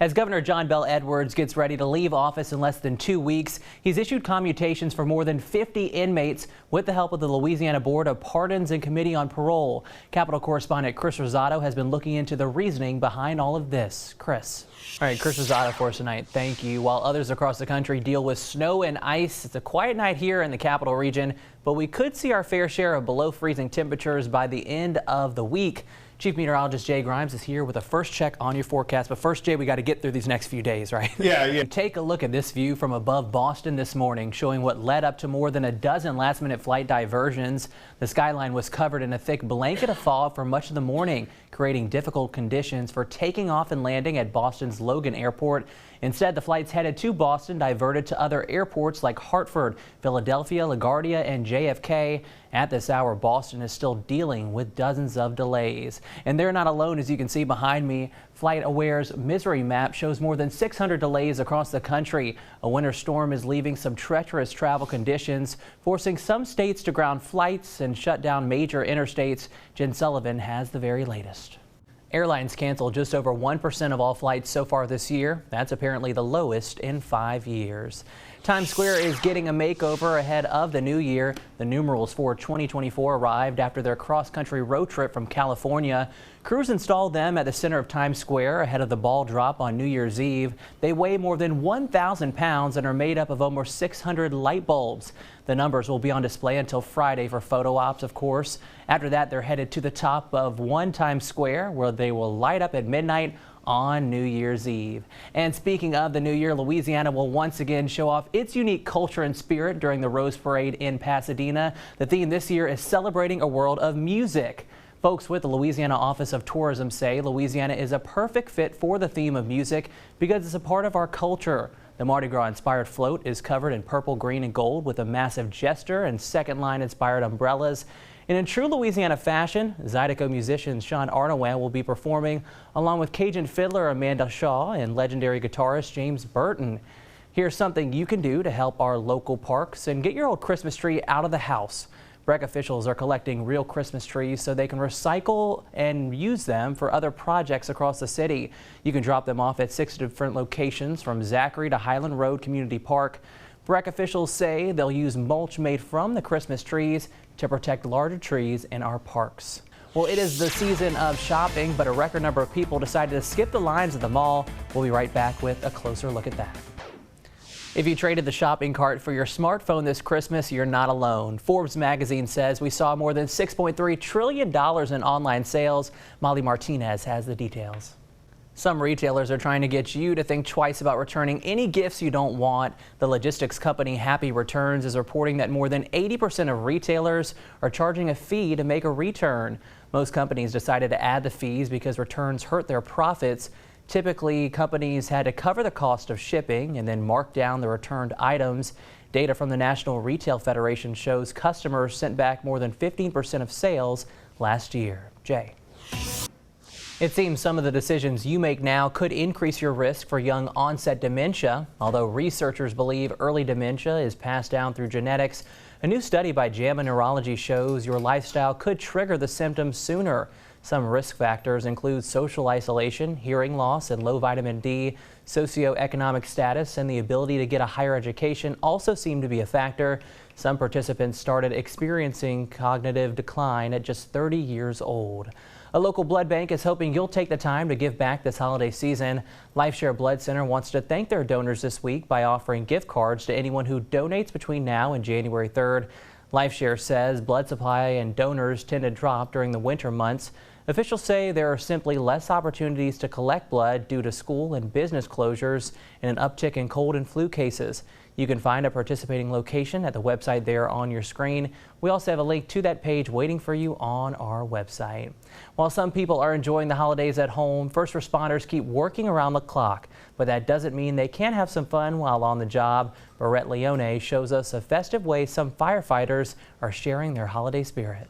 As Governor John Bel Edwards gets ready to leave office in less than 2 weeks, he's issued commutations for more than 50 inmates with the help of the Louisiana Board of Pardons and Committee on Parole. Capitol correspondent Chris Rosado has been looking into the reasoning behind all of this. Chris. All right, Chris Rosado for us tonight. Thank you. While others across the country deal with snow and ice, it's a quiet night here in the capital region, but we could see our fair share of below freezing temperatures by the end of the week. Chief Meteorologist Jay Grimes is here with a first check on your forecast. But first, Jay, we got to get through these next few days, right? Yeah. Take a look at this view from above Boston this morning, showing what led up to more than a dozen last-minute flight diversions. The skyline was covered in a thick blanket of fog for much of the morning, creating difficult conditions for taking off and landing at Boston's Logan Airport. Instead, the flights headed to Boston diverted to other airports like Hartford, Philadelphia, LaGuardia, and JFK. At this hour, Boston is still dealing with dozens of delays. And they're not alone, as you can see behind me. FlightAware's misery map shows more than 600 delays across the country. A winter storm is leaving some treacherous travel conditions, forcing some states to ground flights and shut down major interstates. Jen Sullivan has the very latest. Airlines canceled just over 1% of all flights so far this year. That's apparently the lowest in 5 years. Times Square is getting a makeover ahead of the new year. The numerals for 2024 arrived after their cross-country road trip from California. Crews installed them at the center of Times Square ahead of the ball drop on New Year's Eve. They weigh more than 1,000 pounds and are made up of almost 600 light bulbs. The numbers will be on display until Friday for photo ops, of course. After that, they're headed to the top of One Times Square, where they will light up at midnight on New Year's Eve. And speaking of the new year, Louisiana will once again show off its unique culture and spirit during the Rose Parade in Pasadena. The theme this year is celebrating a world of music. Folks with the Louisiana Office of Tourism say Louisiana is a perfect fit for the theme of music because it's a part of our culture. The Mardi Gras inspired float is covered in purple, green, and gold with a massive jester and second line inspired umbrellas. And in true Louisiana fashion, Zydeco musician Sean Arnawan will be performing along with Cajun fiddler Amanda Shaw and legendary guitarist James Burton. Here's something you can do to help our local parks and get your old Christmas tree out of the house. BREC officials are collecting real Christmas trees so they can recycle and use them for other projects across the city. You can drop them off at 6 different locations from Zachary to Highland Road Community Park. BREC officials say they'll use mulch made from the Christmas trees to protect larger trees in our parks. Well, it is the season of shopping, but a record number of people decided to skip the lines at the mall. We'll be right back with a closer look at that. If you traded the shopping cart for your smartphone this Christmas, you're not alone. Forbes magazine says we saw more than $6.3 trillion in online sales. Molly Martinez has the details. Some retailers are trying to get you to think twice about returning any gifts you don't want. The logistics company Happy Returns is reporting that more than 80% of retailers are charging a fee to make a return. Most companies decided to add the fees because returns hurt their profits. Typically, companies had to cover the cost of shipping and then mark down the returned items. Data from the National Retail Federation shows customers sent back more than 15% of sales last year. Jay. It seems some of the decisions you make now could increase your risk for young onset dementia. Although researchers believe early dementia is passed down through genetics, a new study by JAMA Neurology shows your lifestyle could trigger the symptoms sooner. Some risk factors include social isolation, hearing loss, and low vitamin D. Socioeconomic status and the ability to get a higher education also seem to be a factor. Some participants started experiencing cognitive decline at just 30 years old. A local blood bank is hoping you'll take the time to give back this holiday season. LifeShare Blood Center wants to thank their donors this week by offering gift cards to anyone who donates between now and January 3rd. LifeShare says blood supply and donors tend to drop during the winter months. Officials say there are simply less opportunities to collect blood due to school and business closures and an uptick in cold and flu cases. You can find a participating location at the website there on your screen. We also have a link to that page waiting for you on our website. While some people are enjoying the holidays at home, first responders keep working around the clock. But that doesn't mean they can't have some fun while on the job. Barrette Leone shows us a festive way some firefighters are sharing their holiday spirit.